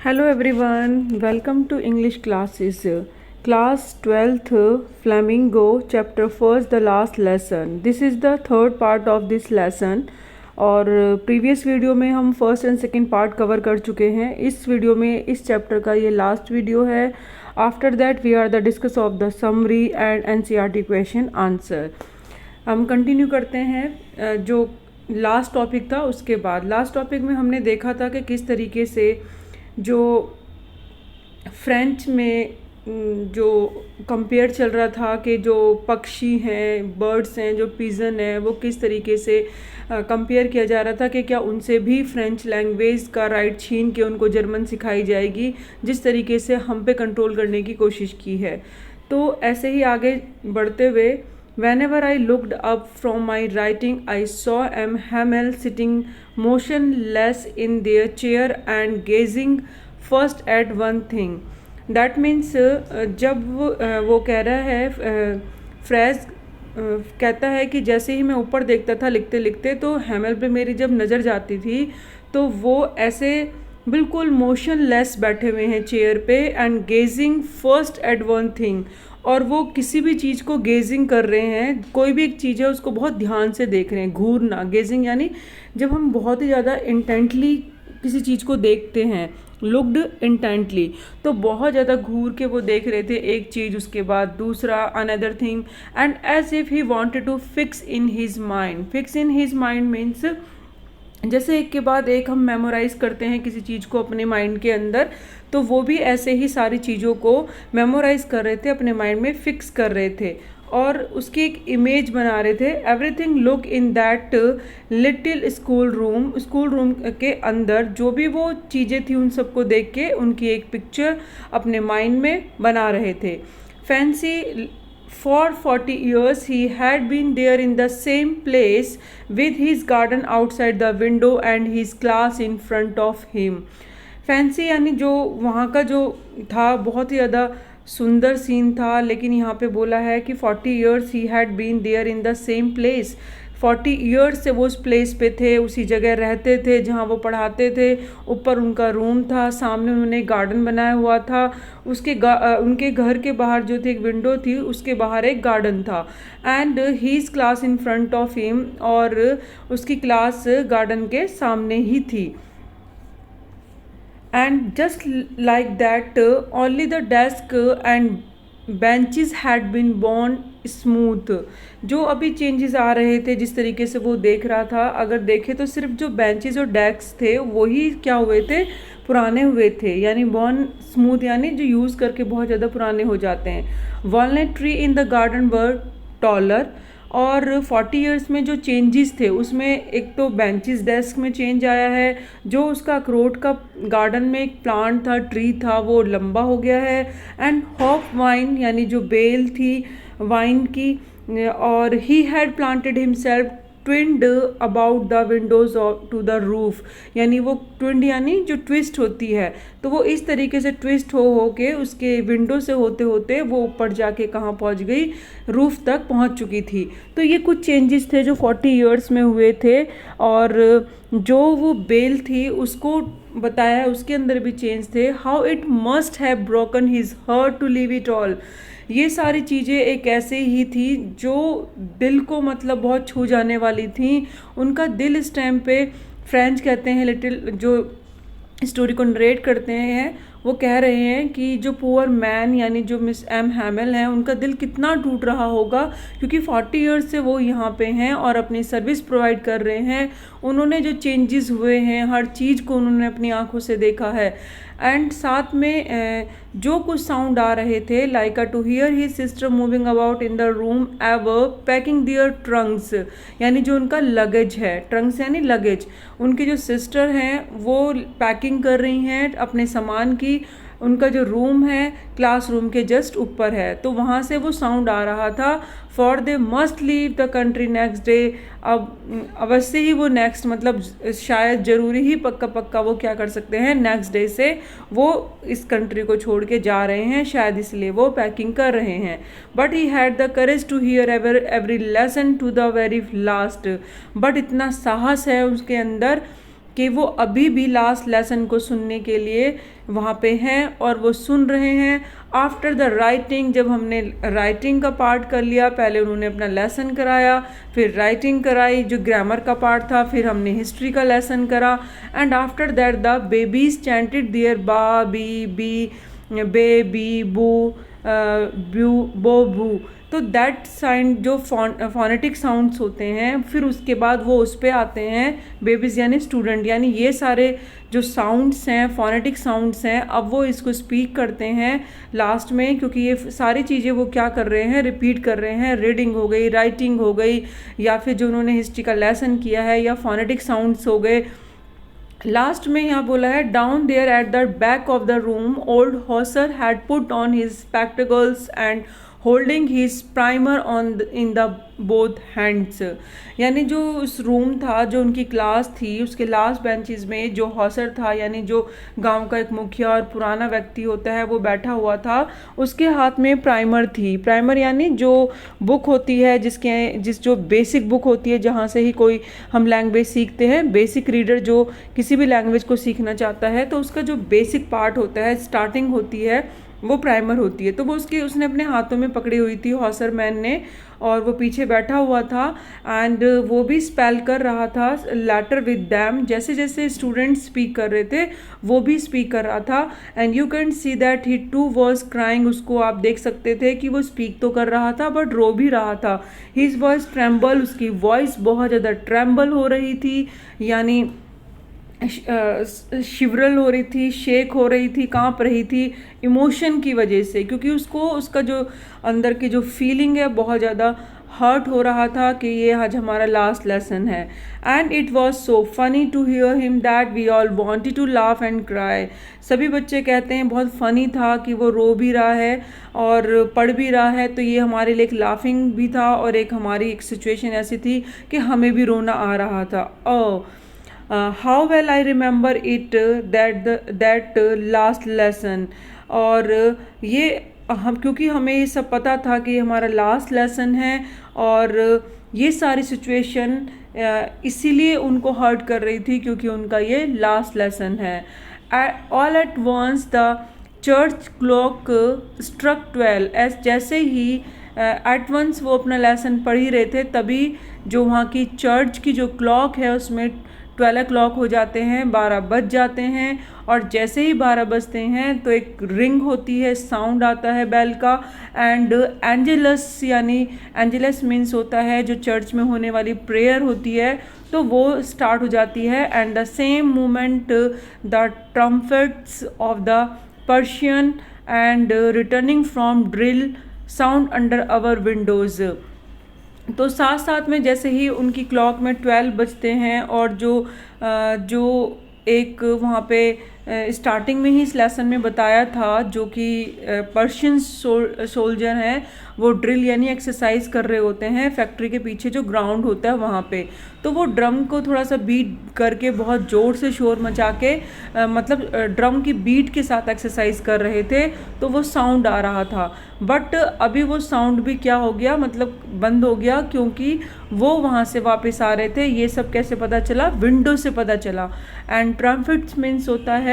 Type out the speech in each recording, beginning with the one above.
Hello everyone, welcome to English classes. Class 12th Flamingo chapter 1st the last lesson. This is the third part of this lesson और previous video में हम first and second part cover कर चुके हैं. इस video में इस chapter का ये लास्ट वीडियो है. After that we are the discuss of the summary and NCERT question answer. हम कंटिन्यू करते हैं जो लास्ट टॉपिक था उसके बाद. लास्ट टॉपिक में हमने देखा था कि किस तरीके से जो फ्रेंच में जो कंपेयर चल रहा था कि जो पक्षी हैं, बर्ड्स हैं, जो पिजन है, वो किस तरीके से कंपेयर किया जा रहा था कि क्या उनसे भी फ्रेंच लैंग्वेज का राइट छीन के उनको जर्मन सिखाई जाएगी, जिस तरीके से हम पे कंट्रोल करने की कोशिश की है. तो ऐसे ही आगे बढ़ते हुए Whenever I looked up from my writing, I saw M. Hamel sitting motionless in their chair and gazing first at one thing. That means जब वो कह रहा है फ्रेज कहता है कि जैसे ही मैं ऊपर देखता था लिखते लिखते तो हैमल पे मेरी जब नज़र जाती थी तो वो ऐसे बिल्कुल मोशनलेस बैठे हुए हैं चेयर पे and gazing first at one thing. और वो किसी भी चीज़ को गेजिंग कर रहे हैं, कोई भी एक चीज़ है उसको बहुत ध्यान से देख रहे हैं. घूरना, गेजिंग यानी जब हम बहुत ही ज़्यादा इंटेंटली किसी चीज़ को देखते हैं, लुक्ड इंटेंटली, तो बहुत ज़्यादा घूर के वो देख रहे थे एक चीज़, उसके बाद दूसरा, another thing, and as if he wanted to fix in his mind. Fix in his mind means जैसे एक के बाद एक हम मेमोराइज़ करते हैं किसी चीज़ को अपने माइंड के अंदर, तो वो भी ऐसे ही सारी चीज़ों को मेमोराइज़ कर रहे थे, अपने माइंड में फिक्स कर रहे थे और उसकी एक इमेज बना रहे थे. Everything look in that little school room के अंदर जो भी वो चीज़ें थी उन सबको देख के उनकी एक पिक्चर अपने माइंड में बना रहे थे. Fancy For 40 years he had been there in the same place with his garden outside the window and his class in front of him. Fancy यानी जो वहाँ का जो था बहुत ही ज़्यादा सुंदर सीन था, लेकिन यहाँ पे बोला है कि 40 years he had been there in the same place. 40 years से वो उस प्लेस पे थे, उसी जगह रहते थे जहाँ वो पढ़ाते थे. ऊपर उनका रूम था, सामने उन्होंने गार्डन बनाया हुआ था, उनके घर के बाहर जो थी एक विंडो थी, उसके बाहर एक गार्डन था. And his class in front of him, और उसकी क्लास गार्डन के सामने ही थी. And just like that only the desk and benches had been worn smooth. जो अभी चेंजेस आ रहे थे जिस तरीके से वो देख रहा था, अगर देखे तो सिर्फ जो बेंचेस और डेस्क थे वही क्या हुए थे, पुराने हुए थे. यानी बोर्न स्मूथ यानी जो यूज़ करके बहुत ज़्यादा पुराने हो जाते हैं. Walnut tree in the garden were taller. और 40 इयर्स में जो चेंजेस थे उसमें एक तो बेंचेस डेस्क में चेंज आया है, जो उसका अखरोट का गार्डन में एक प्लांट था, ट्री था, वो लंबा हो गया है. एंड हॉप वाइन यानी जो बेल थी वाइन की, और he had planted himself twined about the windows to the roof. यानी वो ट्विंड यानी जो ट्विस्ट होती है, तो वो इस तरीके से ट्विस्ट हो के उसके विंडो से होते होते वो ऊपर जाके कहाँ पहुँच गई, रूफ तक पहुँच चुकी थी. तो ये कुछ चेंजेस थे जो 40 ईयर्स में हुए थे. और जो वो बेल थी उसको बताया, उसके अंदर भी चेंज थे. How it must have broken his heart to leave it all. ये सारी चीज़ें एक ऐसे ही थी जो दिल को मतलब बहुत छू जाने वाली थी. उनका दिल इस टाइम पे, फ्रेंच कहते हैं लिटिल, जो स्टोरी को नरेट करते हैं वो कह रहे हैं कि जो पुअर मैन यानी जो मिस एम हैमल हैं उनका दिल कितना टूट रहा होगा, क्योंकि 40 इयर्स से वो यहाँ पे हैं और अपनी सर्विस प्रोवाइड कर रहे हैं. उन्होंने जो चेंजेस हुए हैं हर चीज़ को उन्होंने अपनी आंखों से देखा है. एंड साथ में जो कुछ साउंड आ रहे थे, like to hear he sister moving about in the room ever packing their trunks. यानी जो उनका लगेज है, ट्रंक्स यानी लगेज, उनके जो सिस्टर हैं वो पैकिंग कर रही हैं अपने सामान की. उनका जो रूम है क्लासरूम के जस्ट ऊपर है, तो वहाँ से वो साउंड आ रहा था. For they must leave the country next day. अब अवश्य ही वो नेक्स्ट मतलब शायद ज़रूरी ही पक्का वो क्या कर सकते हैं, नेक्स्ट डे से वो इस कंट्री को छोड़ के जा रहे हैं, शायद इसलिए वो पैकिंग कर रहे हैं. But he had the courage to hear every lesson to the very last. बट इतना साहस है उसके अंदर कि वो अभी भी लास्ट लेसन को सुनने के लिए वहाँ पे हैं और वो सुन रहे हैं। आफ्टर द राइटिंग, जब हमने राइटिंग का पार्ट कर लिया, पहले उन्होंने अपना लेसन कराया, फिर राइटिंग कराई जो ग्रामर का पार्ट था, फिर हमने हिस्ट्री का लेसन करा। And after that the babies chanted their ba bi be bi bu byu bo bu. तो दैट साउंड जो फोनेटिक साउंड्स होते हैं, फिर उसके बाद वो उस पे आते हैं बेबीज़ यानी स्टूडेंट, यानी ये सारे जो साउंड्स हैं फोनेटिक साउंड्स हैं, अब वो इसको स्पीक करते हैं लास्ट में, क्योंकि ये सारी चीज़ें वो क्या कर रहे हैं, रिपीट कर रहे हैं। रीडिंग हो गई, राइटिंग हो गई, या फिर जो उन्होंने हिस्ट्री का लेसन किया है, या फोनेटिक साउंड्स हो गए। लास्ट में यहाँ बोला है down there at the back of the room old Hauser had put on his spectacles and holding his primer on in the both hands. यानी जो उस रूम था, जो उनकी क्लास थी, उसके लास्ट बेंचेस में जो हॉसर था, यानी जो गांव का एक मुखिया और पुराना व्यक्ति होता है, वो बैठा हुआ था। उसके हाथ में प्राइमर थी। प्राइमर यानी जो बुक होती है, जो बेसिक बुक होती है, जहाँ से ही कोई हम लैंग्वेज सीखते हैं। बेसिक रीडर जो किसी भी लैंग्वेज को सीखना चाहता है, तो उसका जो बेसिक पार्ट होता है, स्टार्टिंग होती है, वो प्राइमर होती है। तो वो उसने अपने हाथों में पकड़ी हुई थी हॉसर मैन ने, और वो पीछे बैठा हुआ था एंड वो भी स्पेल कर रहा था लेटर विद दैम। जैसे जैसे स्टूडेंट स्पीक कर रहे थे, वो भी स्पीक कर रहा था। And you can see that he too was crying. उसको आप देख सकते थे कि वो स्पीक तो कर रहा था बट रो भी रहा था। हिज वॉइस ट्रेम्बल, उसकी वॉइस बहुत ज़्यादा ट्रेम्बल हो रही थी, यानी शिवरल हो रही थी, शेक हो रही थी, कांप रही थी इमोशन की वजह से, क्योंकि उसका जो अंदर की जो फीलिंग है बहुत ज़्यादा हर्ट हो रहा था कि ये आज हमारा लास्ट लेसन है। And it was so funny to hear him that we all wanted to laugh and cry. सभी बच्चे कहते हैं बहुत फ़नी था कि वो रो भी रहा है और पढ़ भी रहा है, तो ये हमारे लिए एक लाफिंग भी था और एक हमारी एक सिचुएशन ऐसी थी कि हमें भी रोना आ रहा था। How well I remember it that last lesson. और ये क्योंकि हमें ये सब पता था कि हमारा लास्ट लेसन है, और ये सारी सिचुएशन इसीलिए उनको हर्ट कर रही थी क्योंकि उनका ये लास्ट लेसन है। All at once the church clock struck 12। जैसे ही एट वंस वो अपना लेसन पढ़ ही रहे थे, तभी जो वहाँ की चर्च की जो क्लॉक है उसमें 12 o'clock हो जाते हैं, 12 बज जाते हैं। और जैसे ही 12 बजते हैं तो एक रिंग होती है, साउंड आता है बेल का, एंड एंजेलस, यानी एंजेलस मीन्स होता है जो चर्च में होने वाली प्रेयर होती है, तो वो स्टार्ट हो जाती है। And the same moment the trumpets of the Prussian and returning from drill sound under our windows. तो साथ साथ में जैसे ही उनकी क्लॉक में 12 बजते हैं, और जो एक वहाँ पे स्टार्टिंग में ही इस लेसन में बताया था, जो कि पर्शियन सोल्जर हैं, वो ड्रिल यानी एक्सरसाइज कर रहे होते हैं फैक्ट्री के पीछे जो ग्राउंड होता है वहाँ पे। तो वो ड्रम को थोड़ा सा बीट करके बहुत ज़ोर से शोर मचा के मतलब ड्रम की बीट के साथ एक्सरसाइज कर रहे थे, तो वो साउंड आ रहा था। बट अभी वो साउंड भी क्या हो गया, मतलब बंद हो गया, क्योंकि वो वहाँ से वापस आ रहे थे। ये सब कैसे पता चला? विंडो से पता चला। एंड ट्रम्पेट्स मीन्स होता है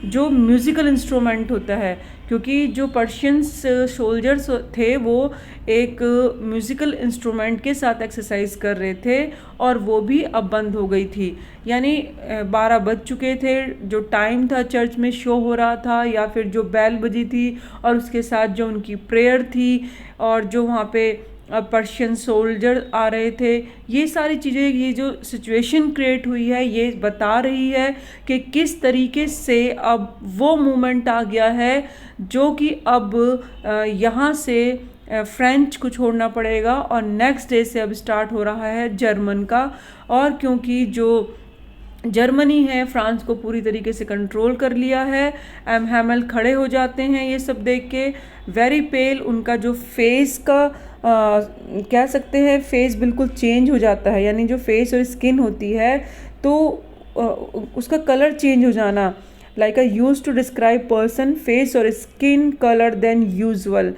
जो म्यूज़िकल इंस्ट्रूमेंट होता है, क्योंकि जो पर्शियंस सोल्जर्स थे वो एक म्यूज़िकल इंस्ट्रूमेंट के साथ एक्सरसाइज कर रहे थे, और वो भी अब बंद हो गई थी। यानी 12 बज चुके थे, जो टाइम था चर्च में शो हो रहा था, या फिर जो बेल बजी थी और उसके साथ जो उनकी प्रेयर थी, और जो वहाँ पे पर्शियन सोल्जर आ रहे थे, ये सारी चीज़ें, ये जो सिचुएशन क्रिएट हुई है, ये बता रही है कि किस तरीके से अब वो मोमेंट आ गया है जो कि अब यहाँ से फ्रेंच को छोड़ना पड़ेगा, और नेक्स्ट डे से अब स्टार्ट हो रहा है जर्मन का। और क्योंकि जो जर्मनी है फ्रांस को पूरी तरीके से कंट्रोल कर लिया है। एम हैमल खड़े हो जाते हैं ये सब देख के, वेरी पेल। उनका जो फेस का कह सकते हैं फेस बिल्कुल चेंज हो जाता है, यानी जो फेस और स्किन होती है तो उसका कलर चेंज हो जाना, like I use to describe person face और स्किन कलर देन यूजुअल।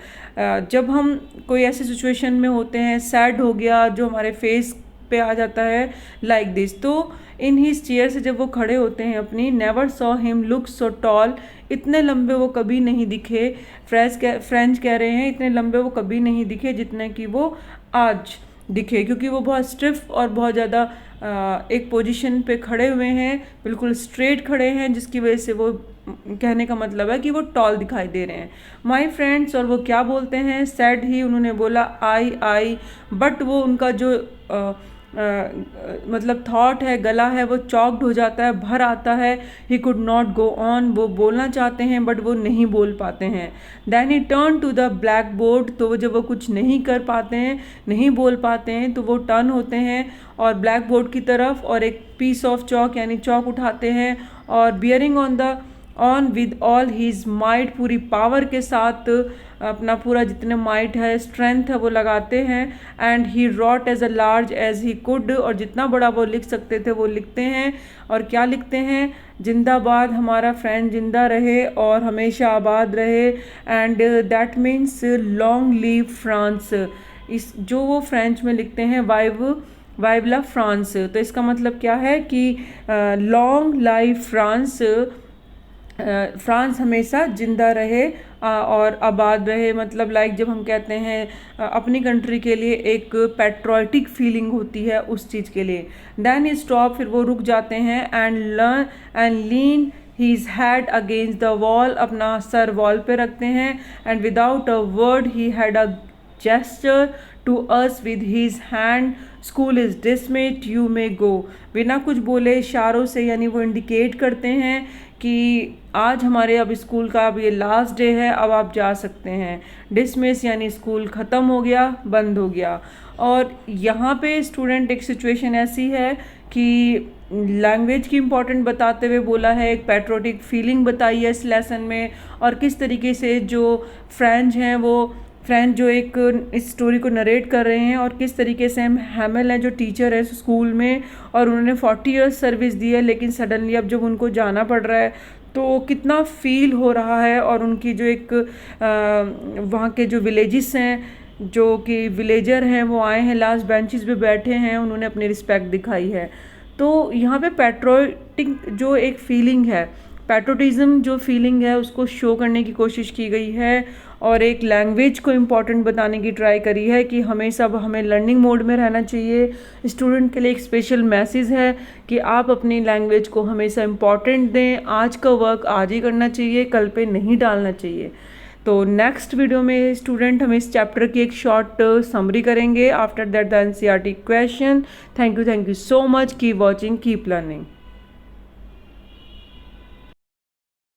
जब हम कोई ऐसे सिचुएशन में होते हैं, सैड हो गया, जो हमारे फेस पे आ जाता है लाइक दिस। तो इन हिज चेयर से जब वो खड़े होते हैं अपनी, never saw him look so tall, इतने लंबे वो कभी नहीं दिखे। फ्रेंच कह रहे हैं इतने लंबे वो कभी नहीं दिखे जितने कि वो आज दिखे, क्योंकि वो बहुत स्टिफ और बहुत ज़्यादा एक पोजीशन पे खड़े हुए हैं, बिल्कुल स्ट्रेट खड़े हैं, जिसकी वजह से वो कहने का मतलब है कि वो टॉल दिखाई दे रहे हैं। माय फ्रेंड्स, और वो क्या बोलते हैं, सैड ही, उन्होंने बोला आई, बट वो उनका जो मतलब थॉट है, गला है, वो चॉक्ड हो जाता है, भर आता है। He could not go on, वो बोलना चाहते हैं बट वो नहीं बोल पाते हैं। Then he turn to the black board, तो जब वो कुछ नहीं कर पाते हैं, नहीं बोल पाते हैं, तो वो टर्न होते हैं और ब्लैक बोर्ड की तरफ और एक पीस ऑफ चॉक यानी चॉक उठाते हैं और bearing on with all his might, पूरी पावर के साथ अपना पूरा जितने माइट है, स्ट्रेंथ है, वो लगाते हैं। And he wrote as a large as he could, और जितना बड़ा वो लिख सकते थे वो लिखते हैं। और क्या लिखते हैं, जिंदाबाद, हमारा फ्रेंड जिंदा रहे और हमेशा आबाद रहे। And that means long leave France, इस जो वो फ्रेंच में लिखते हैं वाइव ला फ्रांस, तो इसका मतलब क्या है कि लॉन्ग लाइव फ्रांस, फ्रांस हमेशा जिंदा रहे और आबाद रहे। मतलब लाइक जब हम कहते हैं अपनी कंट्री के लिए एक पैट्रियोटिक फीलिंग होती है उस चीज़ के लिए। देन ही स्टॉप, फिर वो रुक जाते हैं। And lean his head against the wall, अपना सर वॉल पे रखते हैं। And without a word he had a gesture to us with his hand, school is dismissed, you may go, बिना कुछ बोले इशारों से, यानी वो इंडिकेट करते हैं कि आज हमारे अब स्कूल का अब ये लास्ट डे है, अब आप जा सकते हैं। डिसमिस यानी स्कूल ख़त्म हो गया, बंद हो गया। और यहाँ पे स्टूडेंट एक सिचुएशन ऐसी है कि लैंग्वेज की इम्पोर्टेंट बताते हुए बोला है, एक पैट्रियोटिक फीलिंग बताई है इस लेसन में, और किस तरीके से जो फ्रेंच जो एक इस स्टोरी को नरेट कर रहे हैं, और किस तरीके से हैमेल हैं जो टीचर है स्कूल में, और उन्होंने 40 इयर्स सर्विस दी है, लेकिन सडनली अब जब उनको जाना पड़ रहा है तो कितना फील हो रहा है। और उनकी जो एक वहाँ के जो विलेजेस हैं, जो कि विलेजर हैं, वो आए हैं, लास्ट बेंचेस पे बैठे हैं, उन्होंने अपनी रिस्पेक्ट दिखाई है। तो यहाँ पे पैट्रियोटिक जो एक फीलिंग है, पैट्रियोटिज्म जो फीलिंग है, उसको शो करने की कोशिश की गई है, और एक लैंग्वेज को इम्पॉर्टेंट बताने की ट्राई करी है कि हमेशा हमें लर्निंग मोड में रहना चाहिए। स्टूडेंट के लिए एक स्पेशल मैसेज है कि आप अपनी लैंग्वेज को हमेशा इम्पॉर्टेंट दें, आज का वर्क आज ही करना चाहिए, कल पे नहीं डालना चाहिए। तो नेक्स्ट वीडियो में स्टूडेंट हम इस चैप्टर की एक शॉर्ट समरी करेंगे, after that the NCERT question. Thank you so much, keep watching, keep learning.